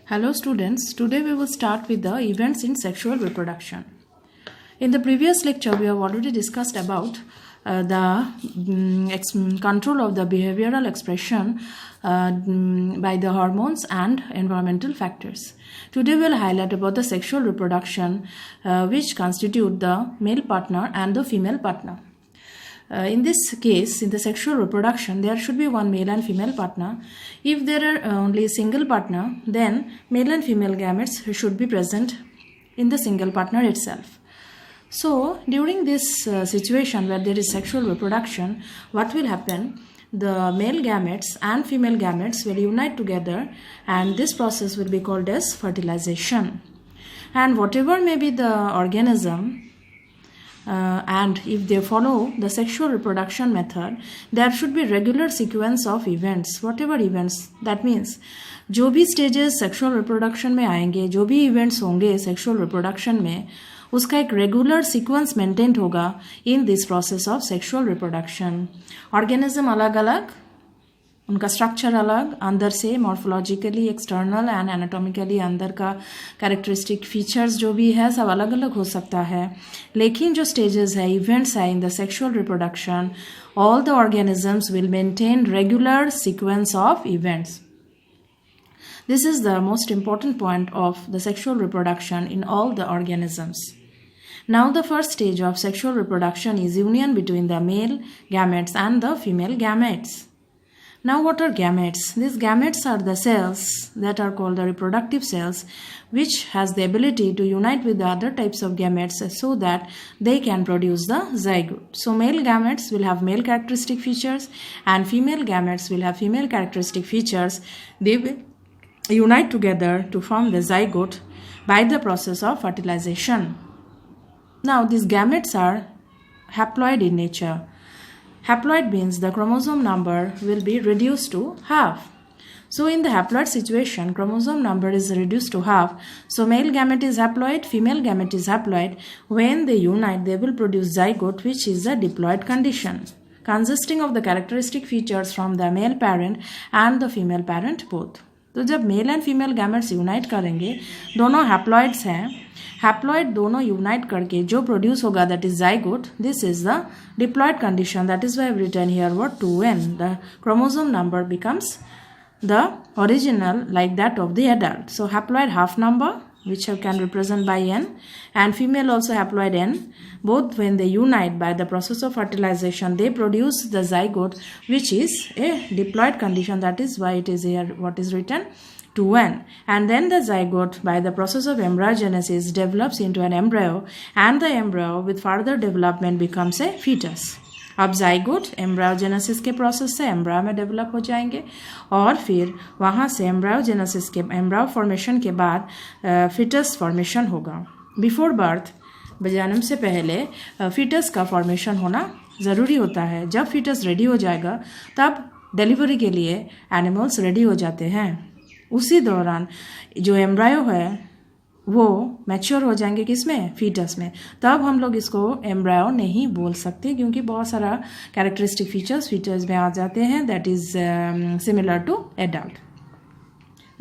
Hello students, today we will start with the events in sexual reproduction. In the previous lecture, we have already discussed about the control of the behavioral expression by the hormones and environmental factors. Today we will highlight about the sexual reproduction which constitute the male partner and the female partner. In this case, in the sexual reproduction, there should be one male and female partner. If there are only a single partner, then male and female gametes should be present in the single partner itself. So, during this situation where there is sexual reproduction, what will happen? The male gametes and female gametes will unite together, and this process will be called as fertilization. And whatever may be the organism, and if they follow the sexual reproduction method, there should be regular sequence of events. Whatever events, that means जो भी stages sexual reproduction में आएंगे, जो भी events होंगे sexual reproduction में, उसका एक regular sequence maintained होगा in this process of sexual reproduction. Organism अलग अलग, उनका स्ट्रक्चर अलग, अंदर से मॉर्फोलॉजिकली एक्सटर्नल एंड एनाटॉमिकली अंदर का कैरेक्टरिस्टिक फीचर्स जो भी है सब अलग अलग हो सकता है, लेकिन जो स्टेजेस है, इवेंट्स है in the sexual reproduction, all the organisms will maintain regular sequence of events. This is the most important point of the sexual reproduction in all the organisms. Now the first stage of sexual reproduction is union between the male gametes and the female gametes. Now what are gametes? These gametes are the cells that are called the reproductive cells, which has the ability to unite with the other types of gametes so that they can produce the zygote. So male gametes will have male characteristic features and female gametes will have female characteristic features. They will unite together to form the zygote by the process of fertilization. Now these gametes are haploid in nature. Haploid means the chromosome number will be reduced to half. So in the haploid situation, chromosome number is reduced to half. So male gamete is haploid, female gamete is haploid. When they unite, they will produce zygote, which is a diploid condition, consisting of the characteristic features from the male parent and the female parent both. तो जब mail and female gametes unite करेंगे, दोनों haploids हैं, haploid दोनों unite करके जो produce होगा that is zygote. This is the diploid condition. That is why I have written here word 2n. The chromosome number becomes the original like that of the adult. So haploid half number which can represent by n, and female also haploid n. Both when they unite by the process of fertilization, they produce the zygote, which is a diploid condition. That is why it is here what is written 2n. And then the zygote by the process of embryogenesis develops into an embryo, and the embryo with further development becomes a fetus. अब zygote एम्ब्रायोजेनेसिस के process से embryo में develop हो जाएंगे, और फिर वहाँ से एम्ब्रायोजेनेसिस के एम्ब्रायो फॉर्मेशन के बाद फिटस फॉर्मेशन होगा. बिफोर बर्थ, जन्म से पहले फिटस का फॉर्मेशन होना ज़रूरी होता है. जब फिटस रेडी हो जाएगा तब डिलीवरी के लिए एनिमल्स रेडी हो जाते हैं. उसी दौरान जो एम्ब्रायो है वो मैच्योर हो जाएंगे किसमें? फीटस में. तब हम लोग इसको एम्ब्रायो नहीं बोल सकते, क्योंकि बहुत सारा कैरेक्टरिस्टिक फीचर्स फीचर्स में आ जाते हैं that is similar to adult.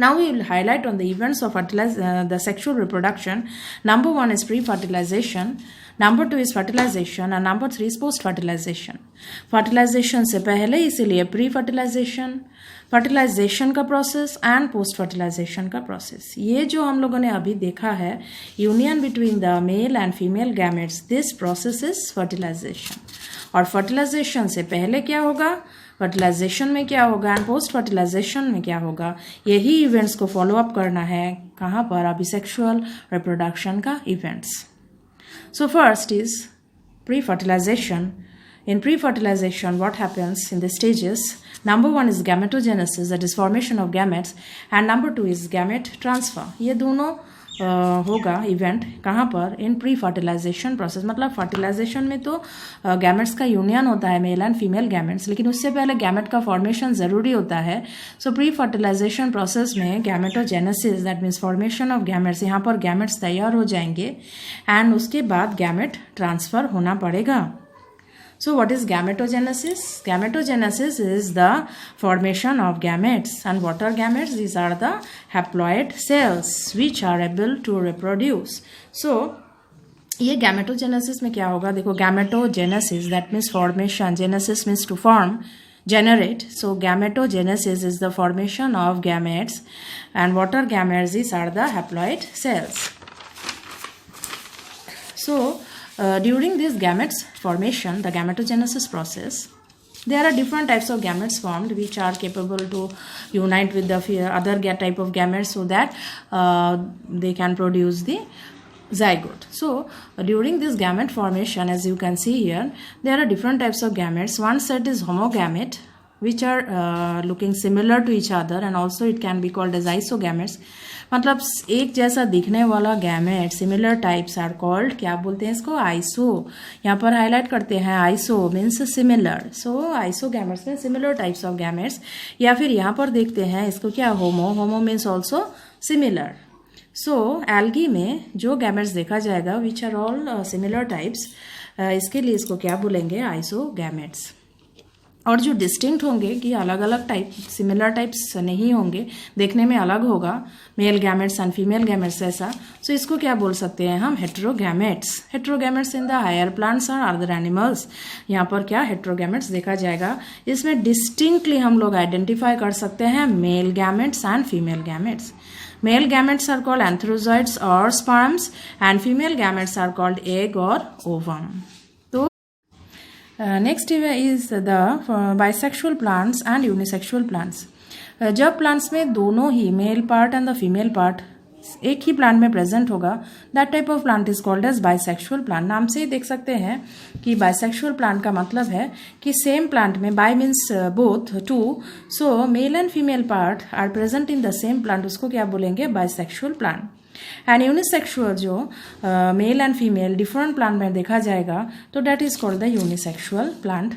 Now we will highlight on the events of the sexual reproduction. Number 1 is pre-fertilization, number 2 is fertilization, and number 3 is post-fertilization. Fertilization से पहले इसीलिए pre-fertilization, fertilization का process and post-fertilization का process. ये जो हम लोगों ने अभी देखा है, union between the male and female gametes, this process is fertilization. और fertilization से पहले क्या होगा, फर्टिलाइजेशन में क्या होगा एंड पोस्ट फर्टिलाइजेशन में क्या होगा, यही इवेंट्स को फॉलो अप करना है. कहाँ पर? अभी सेक्सुअल रिप्रोडक्शन का events. So first is pre fertilisation. In pre-fertilization, what happens in the stages? Number 1 is gametogenesis, that is formation of gametes, and number 2 is gamete transfer. ये दोनों होगा इवेंट कहाँ पर? In pre fertilisation process. मतलब fertilisation में तो gametes का union होता है, मेल एंड फीमेल गैमेट्स, लेकिन उससे पहले गैमेट का फॉर्मेशन ज़रूरी होता है. सो प्री फर्टिलाइजेशन प्रोसेस में gametogenesis, that means formation of gametes, यहाँ पर गैमेट्स तैयार हो जाएंगे एंड उसके बाद गैमेट ट्रांसफ़र होना पड़ेगा. So what is gametogenesis? Gametogenesis is the formation of gametes. And what are gametes? These are the haploid cells which are able to reproduce. So ये गैमेटोजेनेसिस में क्या होगा? देखो, gametogenesis that means formation, genesis means to form, generate. So gametogenesis is the formation of gametes, and what are gametes? These are the haploid cells. So during this gametes formation, the gametogenesis process, there are different types of gametes formed which are capable to unite with the other type of gametes so that they can produce the zygote. So during this gamete formation, as you can see here, there are different types of gametes. One set is homogamete, which are looking similar to each other, and also it can be called as isogametes. मतलब एक जैसा दिखने वाला gamete, similar types are called, क्या बोलते हैं इसको? Iso. यहाँ पर हाईलाइट करते हैं iso means similar. So iso gametes में सिमिलर टाइप्स ऑफ गैमेट्स. या फिर यहाँ पर देखते हैं इसको क्या? Homo. Homo means also similar. So algae में जो गैमेट्स देखा जाएगा which are all similar types, इसके लिए इसको क्या बोलेंगे? Iso gametes. और जो डिस्टिंक्ट होंगे कि अलग अलग टाइप, सिमिलर टाइप्स नहीं होंगे, देखने में अलग होगा, male gametes and female gametes ऐसा, सो इसको क्या बोल सकते हैं हम? हेट्रोगैमेट्स. हेट्रोगैमेट्स इन द हायर प्लांट्स और अदर एनिमल्स. यहाँ पर क्या? हेट्रोगैमेट्स देखा जाएगा. इसमें डिस्टिंक्टली हम लोग आइडेंटिफाई कर सकते हैं male gametes and female gametes. Male gametes are called antherozoids or sperms, and female gametes are called egg or ovum. So next is the bisexual plants and unisexual plants. जब plants में दोनों ही male part and the female part एक ही plant में present होगा, that type of plant is called as bisexual plant. नाम से ही देख सकते हैं कि बाइसेक्सुअल प्लांट का मतलब है कि सेम प्लांट में, by means both, two, so male and female part are present in the same plant, उसको क्या बोलेंगे? Bisexual plant. एंड यूनिसेक्सुअल जो male and female different plant में देखा जाएगा, तो that is called the unisexual plant.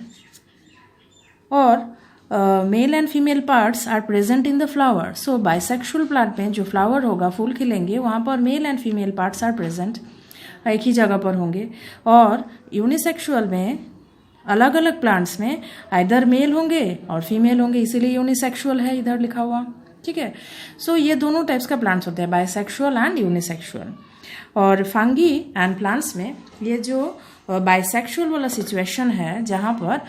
और male and female parts are present in the flower. So bisexual plant में जो फ्लावर होगा, फूल खिलेंगे, वहाँ पर male and female parts are present, एक ही जगह पर होंगे. और यूनिसेक्सुअल में अलग अलग प्लांट्स में आइदर मेल होंगे और फीमेल होंगे, इसीलिए यूनिसेक्सुअल है इधर लिखा हुआ. ठीक है. सो ये दोनों टाइप्स का प्लांट्स होते हैं, बाइसेक्सुअल एंड यूनिसेक्सुअल. और फंगी एंड प्लांट्स में ये जो बाइसेक्सुअल वाला सिचुएशन है, जहाँ पर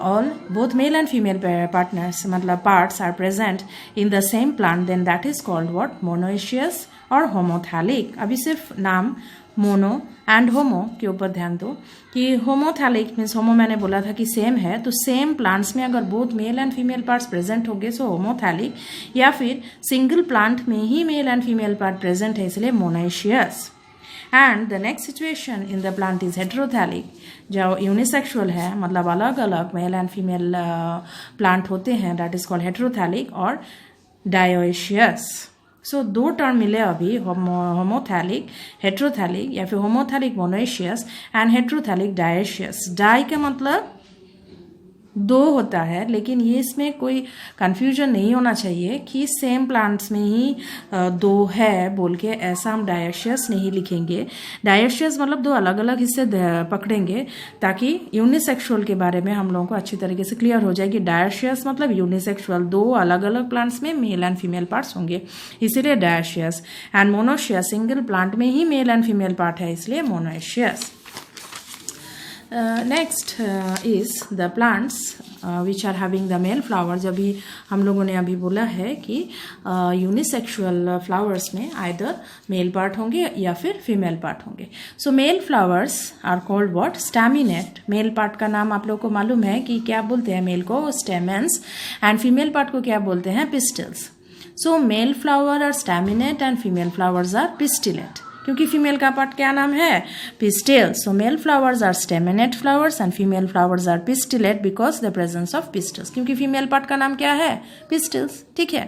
all both male and female partners, मतलब parts are present in the same plant, then that is called what? Monoecious और होमोथैलिक. अभी सिर्फ नाम मोनो एंड होमो के ऊपर ध्यान दो कि होमोथैलिक मीन्स, होमो मैंने बोला था कि सेम है, तो सेम प्लांट्स में अगर both male and female parts present होंगे सो होमोथैलिक, या फिर सिंगल प्लांट में ही male and female part present है, इसलिए monoecious. And the next situation in the plant is heterothallic. जो यूनिसेक्सुअल है, मतलब अलग अलग मेल एंड फीमेल प्लांट होते हैं, दैट इज कॉल्ड हेट्रोथैलिक और डायोइशियस. सो दो टर्म मिले अभी, होमोथैलिक हेट्रोथैलिक, या फिर homothallic monoecious and heterothallic dioecious. Di का मतलब दो होता है, लेकिन ये इसमें कोई कंफ्यूजन नहीं होना चाहिए कि सेम प्लांट्स में ही दो है बोल के, ऐसा हम डायोशियस नहीं लिखेंगे. डायोशियस मतलब दो अलग अलग हिस्से पकड़ेंगे, ताकि यूनिसेक्सुअल के बारे में हम लोगों को अच्छी तरीके से क्लियर हो जाए कि डायोशियस मतलब यूनिसेक्सुअल, दो अलग अलग प्लांट्स में मेल एंड फीमेल पार्ट्स होंगे, इसीलिए dioecious. And monoecious, single plant में ही मेल एंड फीमेल पार्ट है, इसलिए monoecious. Next is the plants which are having the male flowers. अभी हम लोगों ने अभी बोला है कि यूनिसेक्सुअल फ्लावर्स में आइदर मेल पार्ट होंगे या फिर फीमेल पार्ट होंगे. So male flowers are called what? Staminate. Male part का नाम आप लोगों को मालूम है कि क्या बोलते हैं? मेल को स्टेमेंस, एंड फीमेल पार्ट को क्या बोलते हैं? Pistils. So male flower are staminate and female flowers are pistillate, क्योंकि फीमेल का पार्ट क्या नाम है? Pistil. So male flowers are staminate flowers and female flowers are pistillate because the presence of pistils, क्योंकि फीमेल पार्ट का नाम क्या है? पिस्टल्स. ठीक है.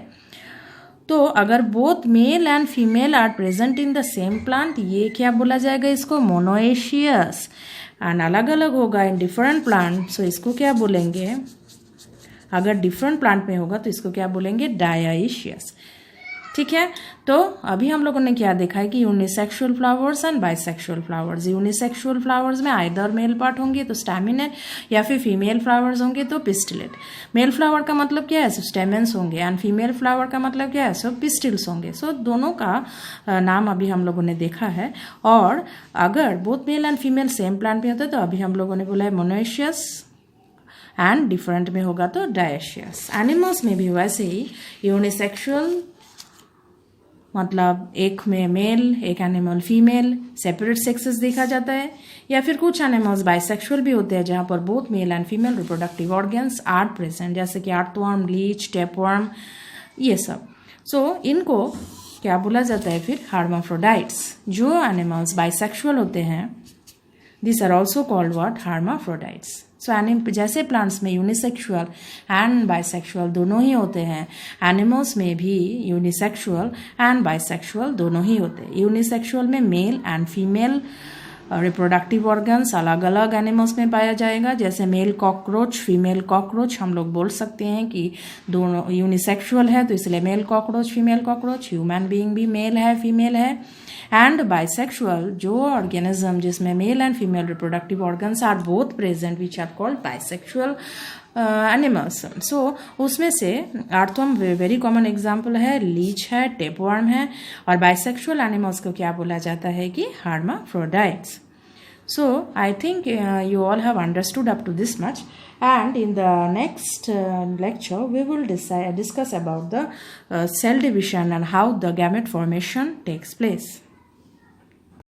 तो अगर both male and female are present in the same plant, ये क्या बोला जाएगा? इसको मोनोएशियस. एंड अलग अलग होगा इन डिफरेंट प्लांट, सो इसको क्या बोलेंगे? अगर डिफरेंट प्लांट में होगा तो इसको क्या बोलेंगे? डायोइशियस. ठीक है, तो अभी हम लोगों ने क्या देखा है कि unisexual flowers and bisexual flowers. Unisexual flowers में आइदर मेल पार्ट होंगे तो स्टैमिनेट, या फिर फीमेल फ्लावर्स होंगे तो पिस्टिलेट। मेल फ्लावर का मतलब क्या है, सो स्टेमेंस होंगे, एंड फीमेल फ्लावर का मतलब क्या है, सो पिस्टिल्स होंगे। सो दोनों का नाम अभी हम लोगों ने देखा है। और अगर both male and female same plant में होते हैं तो अभी हम लोगों ने बोला है मोनोइशियस, एंड डिफरेंट में होगा तो डायशियस। एनिमल्स में भी वैसे ही यूनिसेक्सुअल मतलब एक में मेल, एक एनिमल फीमेल, सेपरेट सेक्सेस देखा जाता है, या फिर कुछ एनिमल्स बाइसेक्सुअल भी होते हैं जहां पर both male and female reproductive organs are present, जैसे कि अर्थवर्म, लीच, टेपवर्म, ये सब। सो इनको क्या बोला जाता है फिर, हार्माफ्रोडाइट्स। जो एनिमल्स बाइसेक्सुअल होते हैं this are also called what, hermaphrodites. So जैसे प्लांट्स में यूनिसेक्सुअल एंड बाइसेक्सुअल दोनों ही होते हैं, एनिमल्स में भी यूनिसेक्सुअल एंड बाइसेक्सुअल दोनों ही होते हैं। यूनिसेक्सुअल में mail and female reproductive organs अलग अलग एनिमल्स में पाया जाएगा, जैसे मेल कॉकरोच, फीमेल कॉकरोच। हम लोग बोल सकते हैं कि दोनों यूनिसेक्सुअल है तो इसलिए male cockroach, female cockroach. Human being भी मेल है, फीमेल है। एंड बाइसेक्सुअल जो ऑर्गेनिज्म जिसमें male and female reproductive organs are both present which are called bisexual animals. So उसमें से अर्थवर्म वेरी कॉमन एग्जाम्पल है, लीच है, टेपवर्म है। और बाइसेक्सुअल एनिमल्स को क्या बोला जाता है कि हार्माफ्रोडाइट्स। So I think you all have understood up to this much, and in the next lecture we will discuss about the cell division and how the gamete formation takes place.